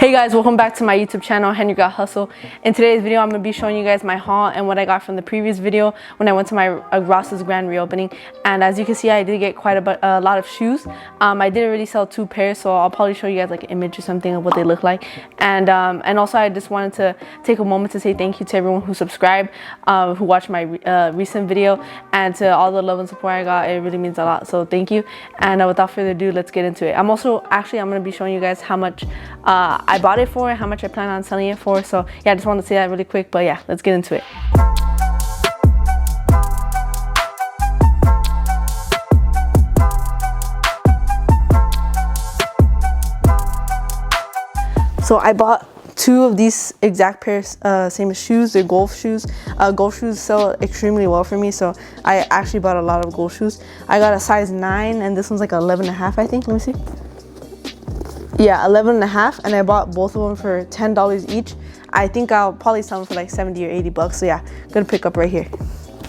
Hey guys, welcome back to my YouTube channel, Henry Got Hustle. In today's video, I'm going to be showing you guys my haul and what I got from the previous video when I went to my Ross's grand reopening. And as you can see, I did get quite a lot of shoes. I didn't really sell 2 pairs, so I'll probably show you guys like an image or something of what they look like. And also I just wanted to take a moment to say thank you to everyone who subscribed, who watched my recent video, and to all the love and support I got. It really means a lot, so thank you. And without further ado, let's get into it. I'm going to be showing you guys how much I bought it for, how much I plan on selling it for. So yeah, I just wanted to say that really quick, but yeah, let's get into it. So I bought 2 of these exact pairs, same as shoes. They're golf shoes. Golf shoes sell extremely well for me, so I actually bought a lot of golf shoes. I got a size 9, and this one's like 11 and a half, I think. Let me see. Yeah, 11 and a half, and I bought both of them for $10 each. I think I'll probably sell them for like 70 or 80 bucks. So yeah, good pickup right here.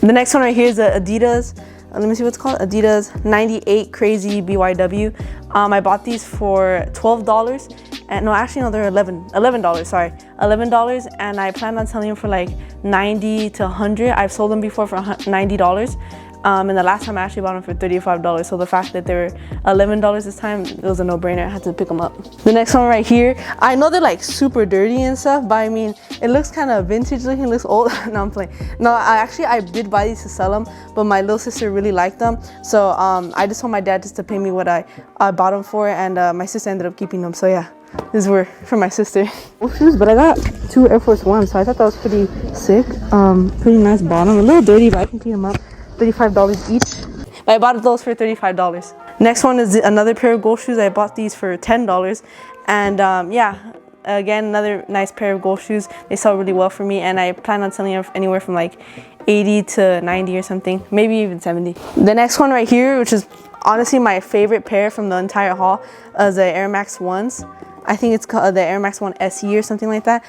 The next one right here is the Adidas. Let me see what's called. Adidas 98 Crazy BYW. I bought these for $12. And no, actually no, they're $11, sorry. $11, and I plan on selling them for like 90 to 100. I've sold them before for $90. And the last time I actually bought them for $35. So the fact that they were $11 this time, it was a no-brainer. I had to pick them up. The next one right here, I know they're like super dirty and stuff, but I mean, it looks kind of vintage looking, it looks old. No, I'm playing. No, I did buy these to sell them, but my little sister really liked them. So I just told my dad just to pay me what I bought them for, and my sister ended up keeping them. So yeah, these were for my sister. But I got 2 Air Force Ones, so I thought that was pretty sick. Pretty nice bottom, a little dirty, but I can clean them up. $35 each. I bought those for $35. Next one is another pair of golf shoes. I bought these for $10, and yeah, again, another nice pair of golf shoes. They sell really well for me, and I plan on selling them anywhere from like 80 to 90 or something, maybe even 70. The next one right here, which is honestly my favorite pair from the entire haul, is the Air Max 1s. I think it's called the Air Max 1 SE or something like that.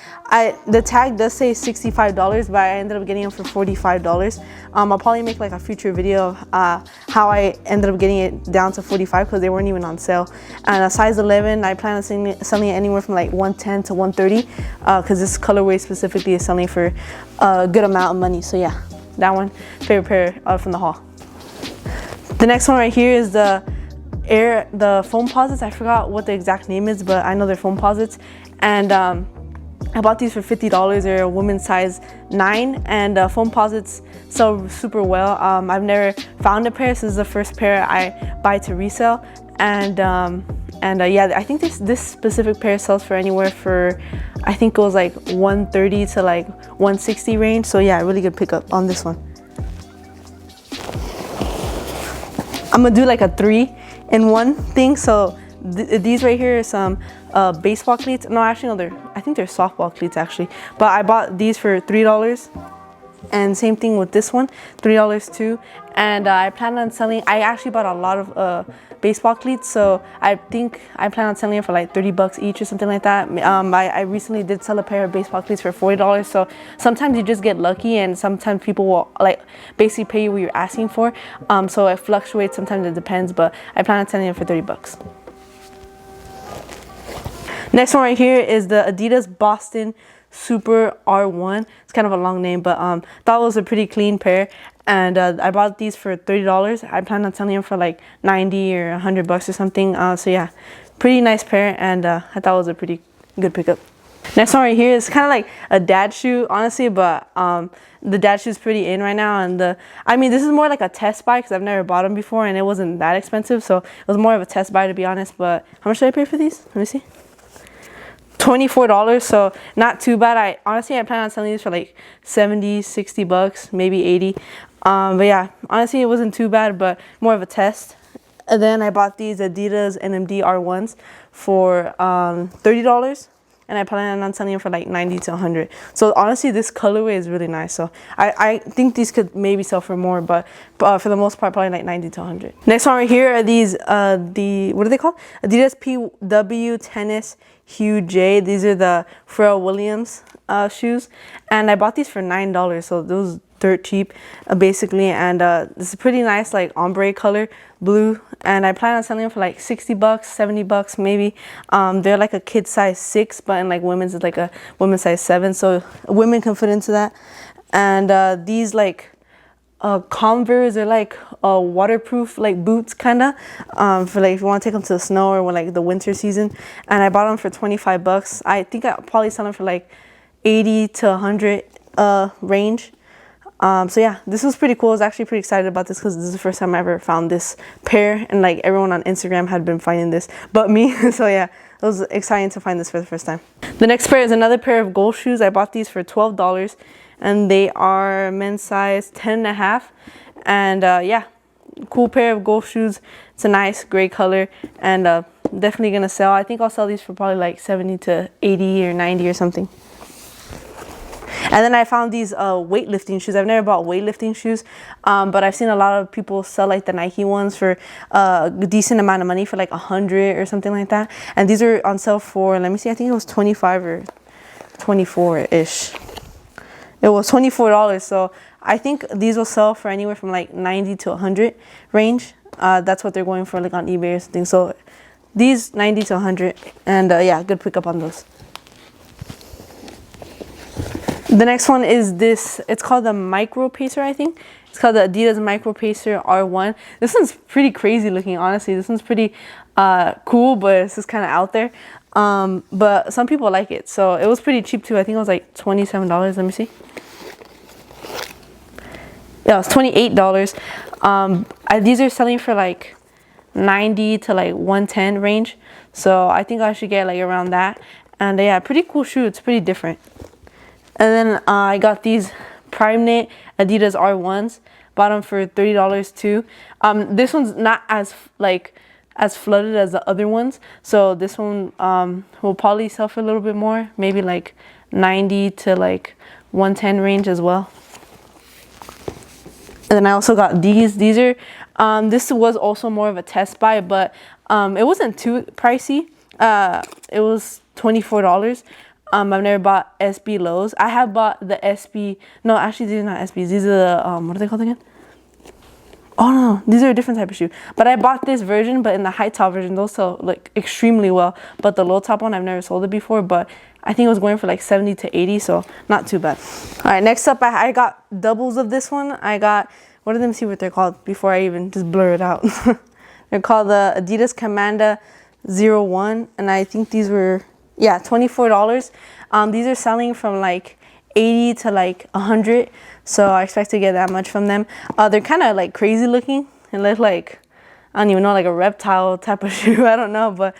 The tag does say $65, but I ended up getting them for $45. I'll probably make like a future video of how I ended up getting it down to $45 because they weren't even on sale. And a size 11, I plan on selling it anywhere from like $110 to $130 because this colorway specifically is selling for a good amount of money. So yeah, that one, favorite pair from the haul. The next one right here is the foam posits. I forgot what the exact name is, but I know they're foam posits, and I bought these for $50. They're a women's size 9, and foam posits sell super well. I've never found a pair. This is the first pair I buy to resell, and yeah, I think this specific pair sells for anywhere for, I think it was like $130 to like $160 range. So yeah, really good pickup on this one. I'm gonna do like a 3-in-1 thing. So these right here are some baseball cleats. No, actually no, I think they're softball cleats actually, but I bought these for $3, and same thing with this one, $3 too. And I plan on selling, I actually bought a lot of baseball cleats, so I think I plan on selling it for like 30 bucks each or something like that. I recently did sell a pair of baseball cleats for $40, so sometimes you just get lucky, and sometimes people will like basically pay you what you're asking for. So it fluctuates, sometimes it depends, but I plan on selling it for 30 bucks. Next one right here is the Adidas Boston Super R1. It's kind of a long name, but thought it was a pretty clean pair, and I bought these for $30. I plan on selling them for like 90 or 100 bucks or something. So yeah, pretty nice pair, and I thought it was a pretty good pickup. Next one right here is kind of like a dad shoe, honestly, but the dad shoe is pretty in right now, and I mean, this is more like a test buy because I've never bought them before, and it wasn't that expensive, so it was more of a test buy to be honest. But how much did I pay for these? Let me see. $24, so not too bad. I plan on selling these for like 70, 60 bucks, maybe 80. But yeah, honestly, it wasn't too bad, but more of a test. And then I bought these Adidas NMD R1s for $30, and I plan on selling them for like 90 to 100. So honestly, this colorway is really nice. So I think these could maybe sell for more, but for the most part, probably like 90 to 100. Next one right here are these what are they called? Adidas PW Tennis Hue J. These are the Pharrell Williams shoes, and I bought these for $9. So dirt cheap, basically. And this is pretty nice, like ombre color blue, and I plan on selling them for like 60 bucks, 70 bucks maybe. They're like a kid size 6, but in like women's is like a women's size 7, so women can fit into that. And these like Converse are like waterproof like boots kind of, for like if you want to take them to the snow or when like the winter season. And I bought them for 25 bucks. I think I'll probably sell them for like 80 to 100 range. So yeah, this was pretty cool. I was actually pretty excited about this because this is the first time I ever found this pair, and like everyone on Instagram had been finding this but me. So yeah, it was exciting to find this for the first time. The next pair is another pair of golf shoes. I bought these for $12, and they are men's size 10.5. And yeah, cool pair of golf shoes. It's a nice gray color, and definitely gonna sell. I think I'll sell these for probably like 70 to 80 or 90 or something. And then I found these weightlifting shoes. I've never bought weightlifting shoes, but I've seen a lot of people sell like the Nike ones for a decent amount of money, for like 100 or something like that. And these are on sale for, let me see, I think it was 25 or 24-ish. It was $24, so I think these will sell for anywhere from like 90 to 100 range. That's what they're going for like on eBay or something. So these 90 to 100, and yeah, good pickup on those. The next one is this. It's called the Micro Pacer, I think. It's called the Adidas Micro Pacer R1. This one's pretty crazy looking, honestly. This one's pretty cool, but it's just kind of out there. But some people like it. So it was pretty cheap too. I think it was like $27. Let me see. Yeah, it was $28. These are selling for like 90 to like 110 range. So I think I should get like around that. And yeah, pretty cool shoe. It's pretty different. And then I got these Prime Knit Adidas R1s. Bought them for $30 too. This one's not as flooded as the other ones. So this one will probably sell for a little bit more. Maybe like 90 to like 110 range as well. And then I also got these. These are, this was also more of a test buy, but it wasn't too pricey. It was $24. I've never bought SB lows. I have bought the SB. No, actually, these are not SBs. These are the, what are they called again? Oh no, these are a different type of shoe. But I bought this version, but in the high top version, those sell like extremely well. But the low top one, I've never sold it before, but I think it was going for like 70 to 80, so not too bad. All right, next up, I got doubles of this one. I got, what are them? See what they're called before I even just blur it out. They're called the Adidas Commanda 01, and I think these were, yeah, $24. These are selling from like 80 to like 100, so I expect to get that much from them. They're kind of like crazy looking. It looks like, I don't even know, like a reptile type of shoe. I don't know, but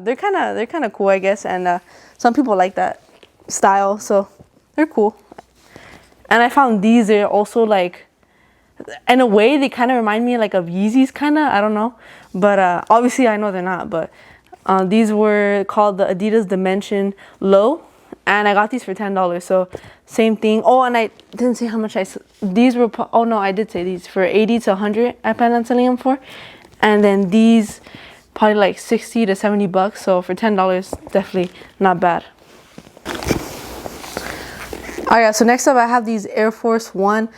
they're kind of cool, I guess. And some people like that style, so they're cool. And I found these are also like, in a way, they kind of remind me like of Yeezys, kind of. I don't know, but obviously I know they're not, but. These were called the Adidas Dimension Low, and I got these for $10. So same thing. Oh, and I didn't say how much these were. Oh no, I did say these for 80 to 100. I plan on selling them for, and then these probably like 60 to 70 bucks. So for $10, definitely not bad. All right, so next up I have these Air Force One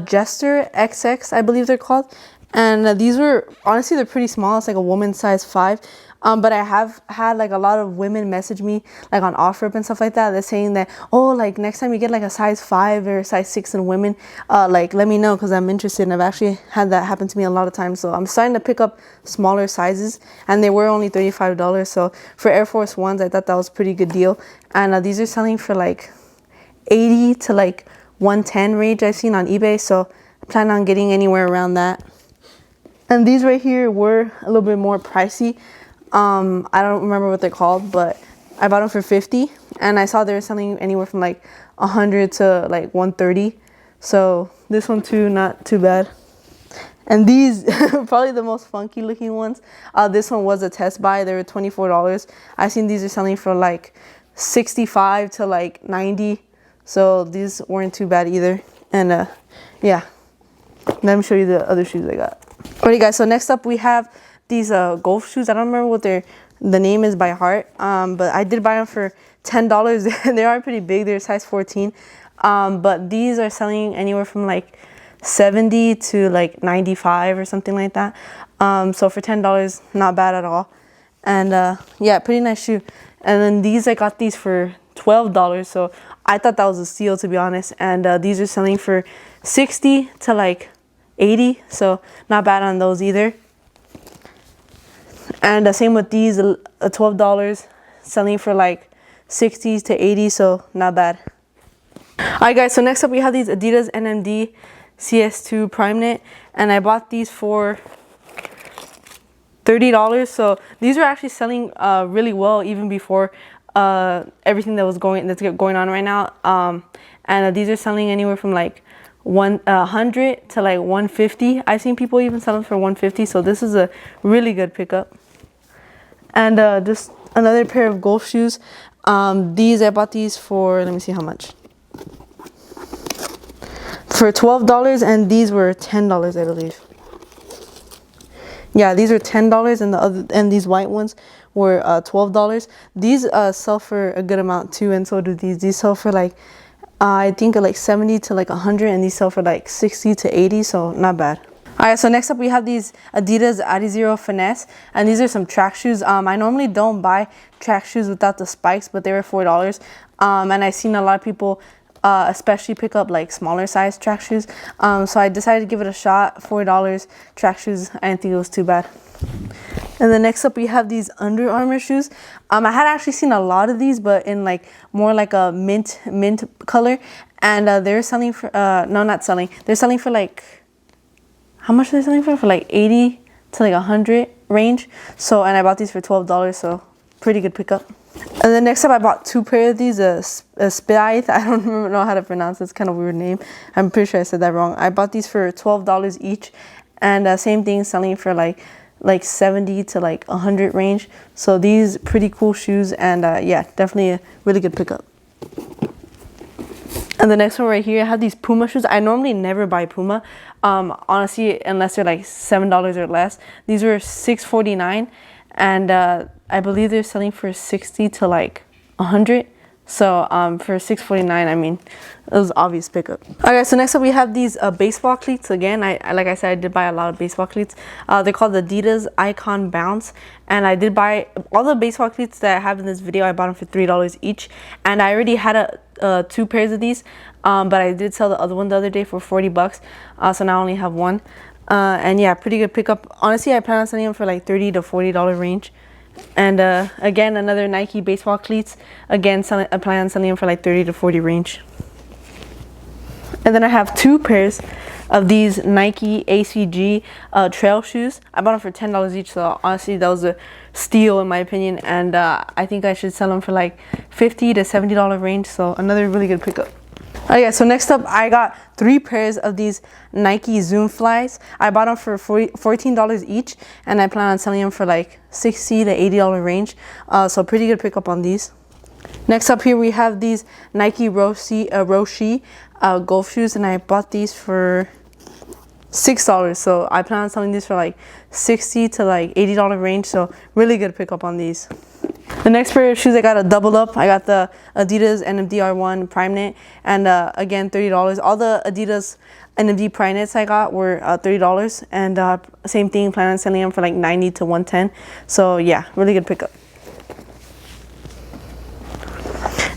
Jester XX, I believe they're called, and these were, honestly, they're pretty small. It's like a woman's size 5. But I have had like a lot of women message me like on OfferUp and stuff like that. They're saying that, oh, like next time you get like a size 5 or size 6 in women, like let me know, because I'm interested. And I've actually had that happen to me a lot of times. So I'm starting to pick up smaller sizes, and they were only $35. So for Air Force Ones, I thought that was a pretty good deal. And these are selling for like 80 to like 110 range I've seen on eBay. So I plan on getting anywhere around that. And these right here were a little bit more pricey. I don't remember what they're called, but I bought them for $50, and I saw they were selling anywhere from like 100 to like 130. So this one too, not too bad. And these, probably the most funky looking ones. This one was a test buy. They were $24. I've seen these are selling for like 65 to like 90. So these weren't too bad either. And yeah, let me show you the other shoes I got. Alrighty guys, so next up we have these golf shoes. I don't remember what the name is by heart, but I did buy them for $10. They are pretty big. They're size 14. but these are selling anywhere from like 70 to like 95 or something like that. So for $10, not bad at all. And yeah, pretty nice shoe. And then these, I got these for $12, so I thought that was a steal, to be honest. And these are selling for 60 to like 80, so not bad on those either. And same with these, $12, selling for like 60 to 80, so not bad. Alright guys, so next up we have these Adidas NMD CS2 Prime Knit, and I bought these for $30. So these are actually selling really well even before everything that's going on right now. And these are selling anywhere from like 100 to like 150. I've seen people even sell them for 150. So this is a really good pickup. And just another pair of golf shoes. These, I bought these for, let me see how much. For $12, and these were $10, I believe. Yeah, these are $10, and these white ones were $12. These sell for a good amount too, and so do these. These sell for like I think like 70 to like 100, and these sell for like 60 to 80, so not bad. Alright, so next up we have these Adidas Adizero Finesse, and these are some track shoes. I normally don't buy track shoes without the spikes, but they were $4. And I've seen a lot of people especially pick up like smaller size track shoes. So I decided to give it a shot. $4 track shoes. I didn't think it was too bad. And then next up we have these Under Armour shoes. I had actually seen a lot of these, but in like more like a mint color, and they're selling for no, not selling. They're selling for like, how much are they selling for? For like 80 to like 100 range. So, and I bought these for $12, so pretty good pickup. And then next up I bought two pair of these, a Spithe. I don't even know how to pronounce it. It's kind of a weird name. I'm pretty sure I said that wrong. I bought these for $12 each, and same thing, selling for like 70 to like 100 range. So these pretty cool shoes, and yeah, definitely a really good pickup. And the next one right here, I have these Puma shoes. I normally never buy Puma, honestly, unless they're like $7 or less. These were $6.49, and I believe they're selling for 60 to like 100. So for $6.49, I mean, it was obvious pickup. Okay, so next up we have these baseball cleats. Again, like I said, I did buy a lot of baseball cleats. They're called the Adidas Icon Bounce, and I did buy all the baseball cleats that I have in this video. I bought them for $3 each, and I already had two pairs of these, but I did sell the other one the other day for $40. So now I only have one, and yeah, pretty good pickup. Honestly, I plan on selling them for like $30 to $40 range. And again, another Nike baseball cleats. Again, I plan on selling them for like 30 to 40 range. And then I have two pairs of these Nike ACG trail shoes. I bought them for $10 each, so honestly that was a steal in my opinion. And I think I should sell them for like $50 to $70 range, so another really good pickup. Okay, so next up I got three pairs of these Nike Zoom Flies. I bought them for $14 each, and I plan on selling them for like $60 to $80 range. So pretty good pickup on these. Next up here we have these Nike Roshe golf shoes, and I bought these for $6. So I plan on selling these for like $60 to like $80 range. So really good pickup on these. The next pair of shoes, I got a double up. I got the Adidas NMD R1 Prime Knit, and again $30. All the Adidas NMD Prime Knits I got were $30, and same thing, plan on selling them for like 90 to 110. So yeah, really good pickup.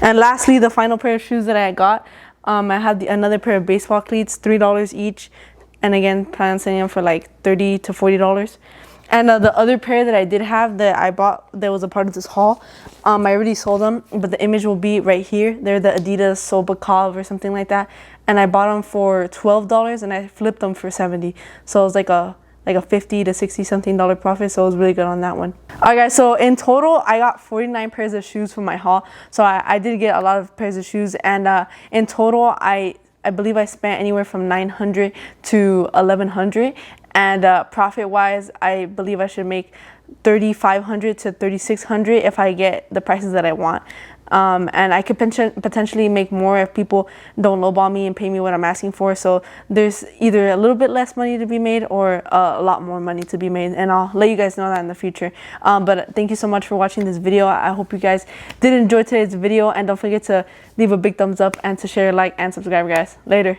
And lastly, the final pair of shoes that I got, I have another pair of baseball cleats, $3 each, and again plan on selling them for like $30 to $40. And the other pair that I did have that I bought that was a part of this haul, I already sold them, but the image will be right here. They're the Adidas Sobakov or something like that, and I bought them for $12, and I flipped them for $70. So it was like a $50 to $60 something profit, so it was really good on that one. Alright guys, so in total I got 49 pairs of shoes from my haul. So I did get a lot of pairs of shoes, and in total I believe I spent anywhere from $900 to $1,100. And profit wise, I believe I should make $3,500 to $3,600 if I get the prices that I want. And I could potentially make more if people don't lowball me and pay me what I'm asking for. So there's either a little bit less money to be made or a lot more money to be made, and I'll let you guys know that in the future. But thank you so much for watching this video. I hope you guys did enjoy today's video, and don't forget to leave a big thumbs up and to share, like, and subscribe, guys. Later.